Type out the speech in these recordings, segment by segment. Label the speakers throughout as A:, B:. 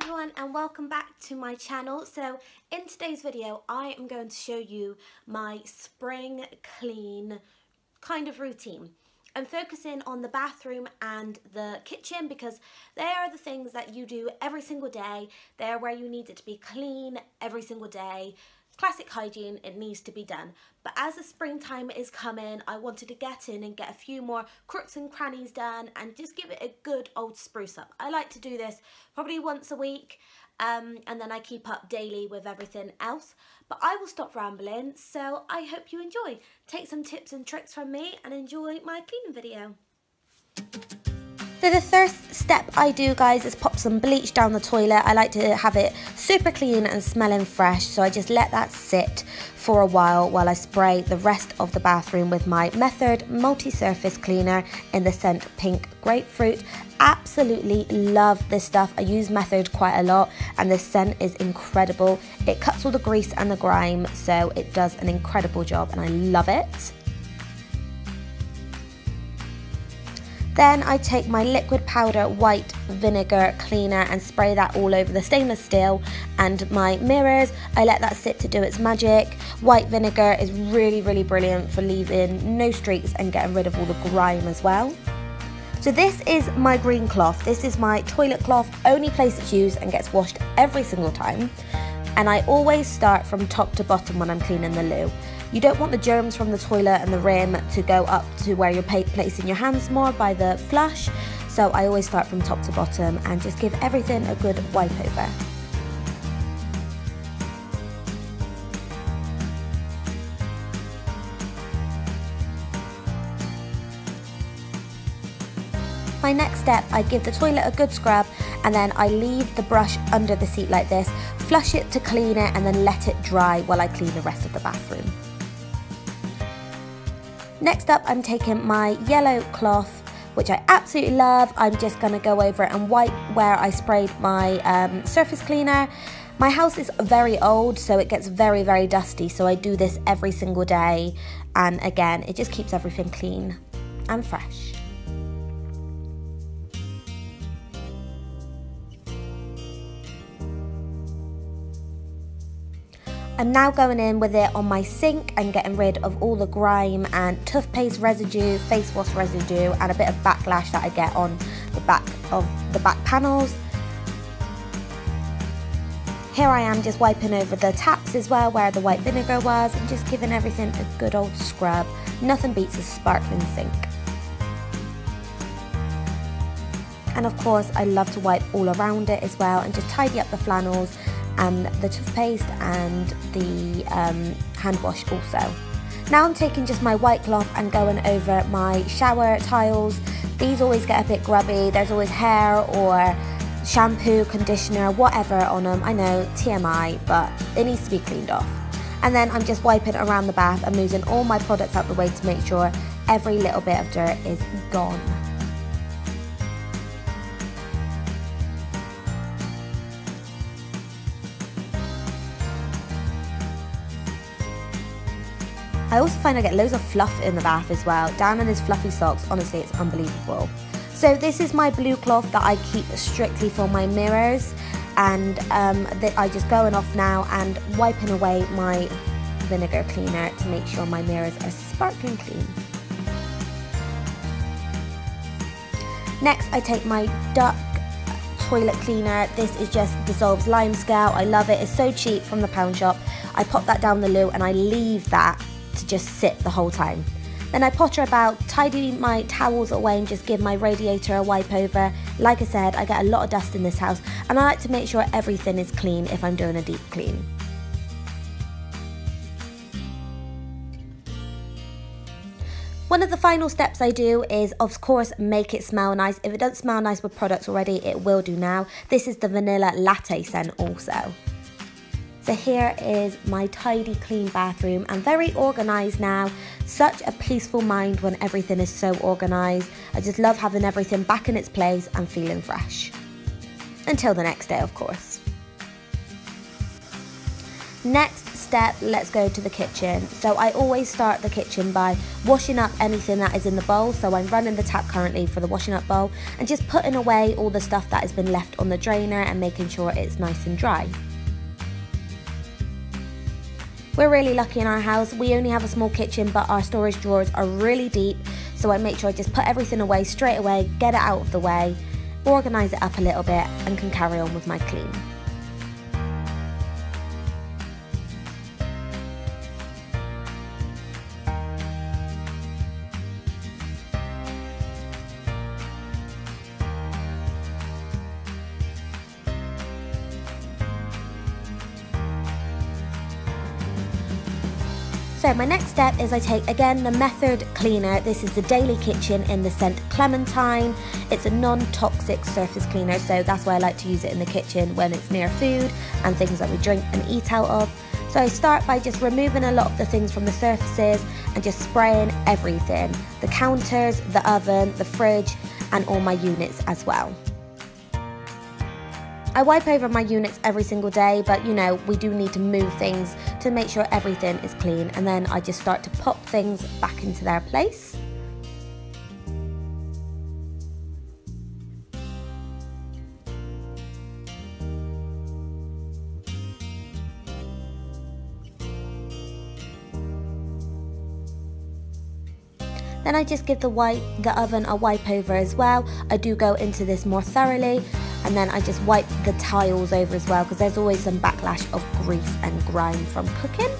A: everyone and welcome back to my channel. So in today's video I am going to show you my spring clean kind of routine. I'm focusing on the bathroom and the kitchen because they are the things that you do every single day. They're where you need it to be clean every single day. Classic hygiene, it needs to be done. But as the springtime is coming, I wanted to get in and get a few more crooks and crannies done and just give it a good old spruce up. I like to do this probably once a week and then I keep up daily with everything else. But I will stop rambling, so I hope you enjoy. Take some tips and tricks from me and enjoy my cleaning video. So the first step I do, guys, is pop some bleach down the toilet. I like to have it super clean and smelling fresh, so I just let that sit for a while I spray the rest of the bathroom with my Method multi-surface cleaner in the scent Pink Grapefruit. Absolutely love this stuff. I use Method quite a lot and the scent is incredible. It cuts all the grease and the grime, so it does an incredible job and I love it. Then I take my liquid powder white vinegar cleaner and spray that all over the stainless steel and my mirrors. I let that sit to do its magic. White vinegar is really brilliant for leaving no streaks and getting rid of all the grime as well. So this is my green cloth. This is my toilet cloth, only place it's used and gets washed every single time. And I always start from top to bottom when I'm cleaning the loo. You don't want the germs from the toilet and the rim to go up to where you're placing your hands more by the flush. So I always start from top to bottom and just give everything a good wipe over. My next step, I give the toilet a good scrub and then I leave the brush under the seat like this, flush it to clean it and then let it dry while I clean the rest of the bathroom. Next up, I'm taking my yellow cloth, which I absolutely love. I'm just going to go over it and wipe where I sprayed my surface cleaner. My house is very old, so it gets very dusty, so I do this every single day. And again, it just keeps everything clean and fresh. I'm now going in with it on my sink and getting rid of all the grime and toothpaste residue, face wash residue and a bit of backlash that I get on the back of the back panels. Here I am just wiping over the taps as well where the white vinegar was and just giving everything a good old scrub. Nothing beats a sparkling sink. And of course I love to wipe all around it as well and just tidy up the flannels and the toothpaste and the hand wash also. Now I'm taking just my white cloth and going over my shower tiles. These always get a bit grubby. There's always hair or shampoo, conditioner, whatever on them. I know, TMI, but it needs to be cleaned off. And then I'm just wiping around the bath and moving all my products out the way to make sure every little bit of dirt is gone. I also find I get loads of fluff in the bath as well. Down in his fluffy socks, honestly, it's unbelievable. So this is my blue cloth that I keep strictly for my mirrors. And I just going off now and wiping away my vinegar cleaner to make sure my mirrors are sparkling clean. Next, I take my duck toilet cleaner. This is just dissolves lime scale. I love it. It's so cheap from the pound shop. I pop that down the loo and I leave that to just sit the whole time. Then I potter about, tidy my towels away and just give my radiator a wipe over. Like I said, I get a lot of dust in this house and I like to make sure everything is clean if I'm doing a deep clean. One of the final steps I do is, of course, make it smell nice. If it doesn't smell nice with products already, it will do now. This is the vanilla latte scent also. So here is my tidy, clean bathroom. I'm very organised now. Such a peaceful mind when everything is so organised. I just love having everything back in its place and feeling fresh. Until the next day, of course. Next step, let's go to the kitchen. So I always start the kitchen by washing up anything that is in the bowl. So I'm running the tap currently for the washing up bowl and just putting away all the stuff that has been left on the drainer and making sure it's nice and dry. We're really lucky in our house. We only have a small kitchen, but our storage drawers are really deep. So I make sure I just put everything away straight away, get it out of the way, organise it up a little bit and can carry on with my clean. So my next step is I take again the Method cleaner. This is the Daily Kitchen in the scent Clementine. It's a non-toxic surface cleaner, so that's why I like to use it in the kitchen when it's near food and things that we drink and eat out of. So I start by just removing a lot of the things from the surfaces and just spraying everything. The counters, the oven, the fridge and all my units as well. I wipe over my units every single day, but you know, we do need to move things to make sure everything is clean, and then I just start to pop things back into their place. Then I just give the oven a wipe over as well. I do go into this more thoroughly. And then I just wipe the tiles over as well, because there's always some backlash of grease and grime from cooking.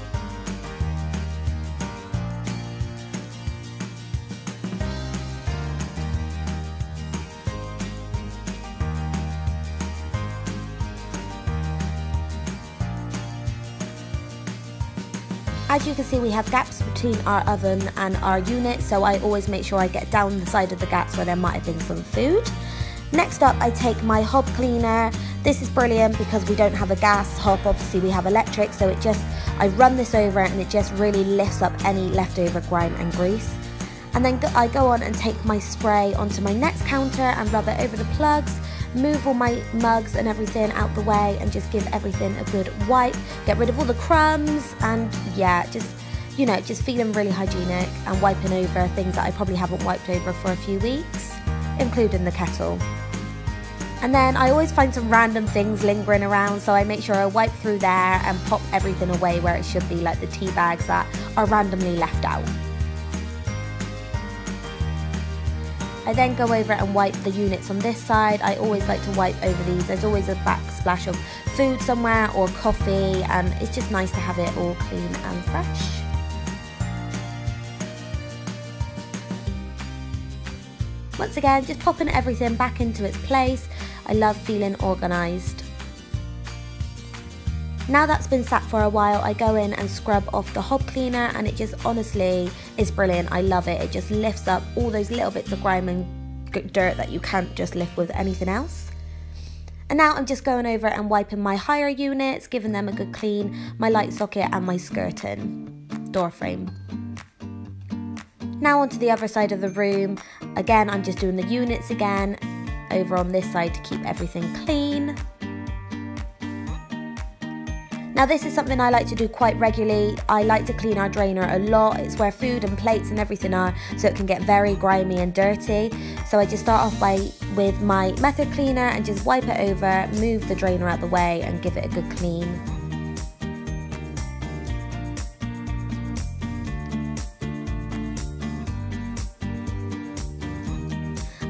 A: As you can see, we have gaps between our oven and our unit, so I always make sure I get down the side of the gaps where there might have been some food. Next up, I take my hob cleaner. This is brilliant because we don't have a gas hob, obviously we have electric, so I run this over and it just really lifts up any leftover grime and grease. And then I go on and take my spray onto my next counter and rub it over the plugs, move all my mugs and everything out the way and just give everything a good wipe, get rid of all the crumbs and yeah, just feeling really hygienic and wiping over things that I probably haven't wiped over for a few weeks, including the kettle. And then I always find some random things lingering around, so I make sure I wipe through there and pop everything away where it should be, like the tea bags that are randomly left out. I then go over and wipe the units on this side. I always like to wipe over these. There's always a backsplash of food somewhere or coffee, and it's just nice to have it all clean and fresh. Once again, just popping everything back into its place. I love feeling organised. Now that's been sat for a while, I go in and scrub off the hob cleaner, and it just honestly is brilliant. I love it. It just lifts up all those little bits of grime and dirt that you can't just lift with anything else. And now I'm just going over and wiping my higher units, giving them a good clean, my light socket and my skirting door frame. Now onto the other side of the room. Again, I'm just doing the units again over on this side to keep everything clean. Now this is something I like to do quite regularly. I like to clean our drainer a lot. It's where food and plates and everything are, so it can get very grimy and dirty. So I just start off with my Method cleaner and just wipe it over, move the drainer out the way and give it a good clean.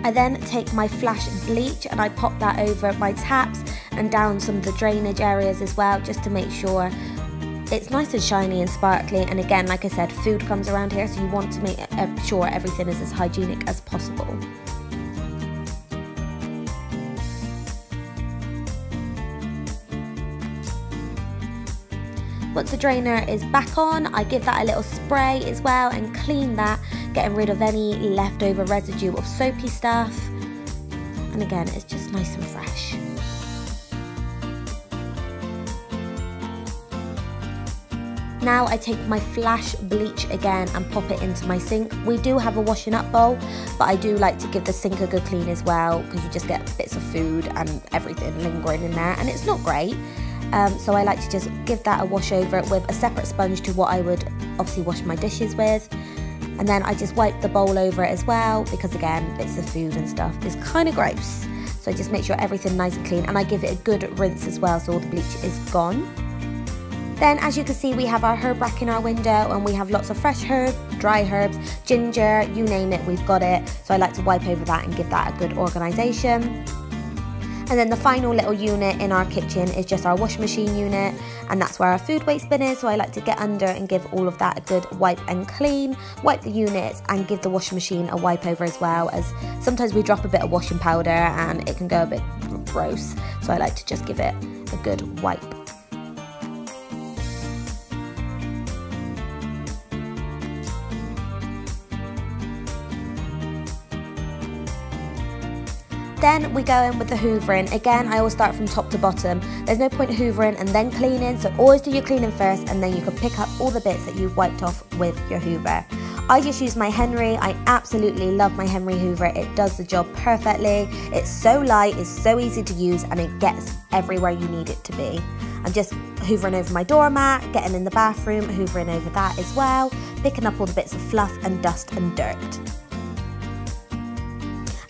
A: I then take my flash bleach and I pop that over my taps and down some of the drainage areas as well, just to make sure it's nice and shiny and sparkly. And again, like I said, food comes around here, so you want to make sure everything is as hygienic as possible. Once the drainer is back on, I give that a little spray as well and clean that, getting rid of any leftover residue of soapy stuff. And again, it's just nice and fresh. Now I take my flash bleach again and pop it into my sink. We do have a washing up bowl, but I do like to give the sink a good clean as well, because you just get bits of food and everything lingering in there and it's not great. so I like to just give that a wash over with a separate sponge to what I would obviously wash my dishes with. And then I just wipe the bowl over it as well, because again, bits of food and stuff is kind of gross. So I just make sure everything nice and clean, and I give it a good rinse as well so all the bleach is gone. Then as you can see, we have our herb rack in our window, and we have lots of fresh herbs, dry herbs, ginger, you name it, we've got it. So I like to wipe over that and give that a good organisation. And then the final little unit in our kitchen is just our washing machine unit, and that's where our food waste bin is. So I like to get under and give all of that a good wipe and clean, wipe the units and give the washing machine a wipe over as well, as sometimes we drop a bit of washing powder and it can go a bit gross. So I like to just give it a good wipe. Then we go in with the hoovering. Again, I always start from top to bottom. There's no point hoovering and then cleaning, so always do your cleaning first, and then you can pick up all the bits that you've wiped off with your hoover. I just use my Henry. I absolutely love my Henry hoover. It does the job perfectly. It's so light, it's so easy to use, and it gets everywhere you need it to be. I'm just hoovering over my doormat, getting in the bathroom, hoovering over that as well, picking up all the bits of fluff and dust and dirt.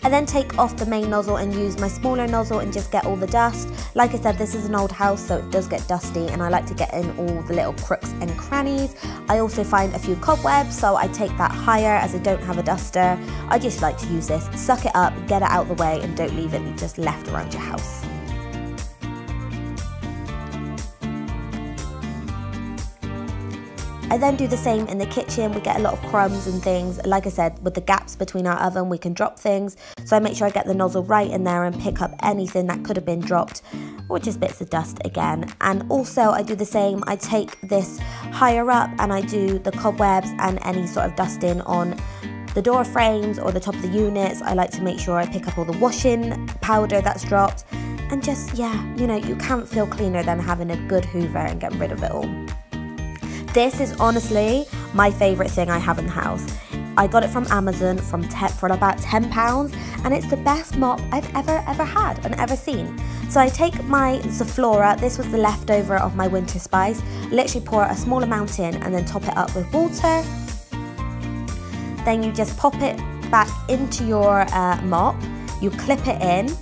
A: I then take off the main nozzle and use my smaller nozzle and just get all the dust. Like I said, this is an old house, so it does get dusty, and I like to get in all the little crooks and crannies. I also find a few cobwebs, so I take that higher as I don't have a duster. I just like to use this, suck it up, get it out of the way, and don't leave it just left around your house. I then do the same in the kitchen. We get a lot of crumbs and things. Like I said, with the gaps between our oven, we can drop things. So I make sure I get the nozzle right in there and pick up anything that could have been dropped, or just bits of dust again. And also I do the same. I take this higher up and I do the cobwebs and any sort of dusting on the door frames or the top of the units. I like to make sure I pick up all the washing powder that's dropped. And just, yeah, you know, you can't feel cleaner than having a good hoover and getting rid of it all. This is honestly my favourite thing I have in the house. I got it from Amazon for about £10, and it's the best mop I've ever had and ever seen. So I take my Zaflora, this was the leftover of my winter spice, literally pour a small amount in and then top it up with water. Then you just pop it back into your mop, you clip it in,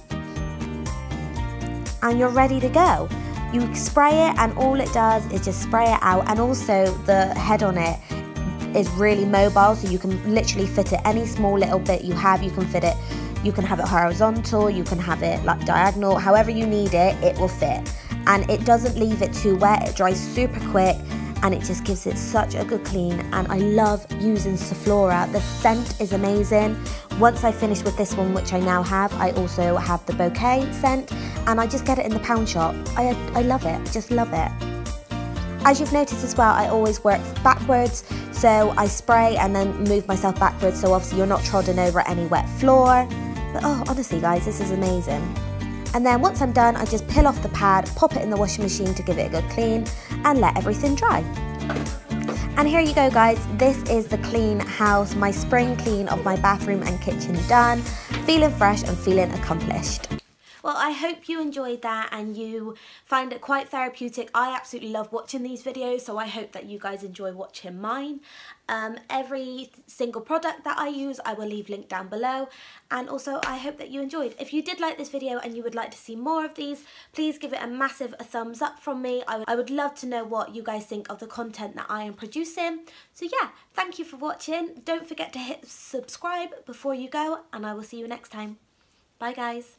A: and you're ready to go. You spray it and all it does is just spray it out, and also the head on it is really mobile, so you can literally fit it any small little bit you have. You can fit it, you can have it horizontal, you can have it like diagonal, however you need it, it will fit. And it doesn't leave it too wet, it dries super quick, and it just gives it such a good clean. And I love using Zaflora. The scent is amazing. Once I finish with this one, which I now have, I also have the bouquet scent, and I just get it in the pound shop. I love it, just love it. As you've noticed as well, I always work backwards, so I spray and then move myself backwards, so obviously you're not trodden over any wet floor. But oh, honestly guys, this is amazing. And then once I'm done, I just peel off the pad, pop it in the washing machine to give it a good clean, and let everything dry. And here you go guys, this is the clean house, my spring clean of my bathroom and kitchen done. Feeling fresh and feeling accomplished. Well, I hope you enjoyed that and you find it quite therapeutic. I absolutely love watching these videos, so I hope that you guys enjoy watching mine. Every single product that I use, I will leave linked down below. And also, I hope that you enjoyed. If you did like this video and you would like to see more of these, please give it a massive thumbs up from me. I would love to know what you guys think of the content that I am producing. So yeah, thank you for watching. Don't forget to hit subscribe before you go, and I will see you next time. Bye guys.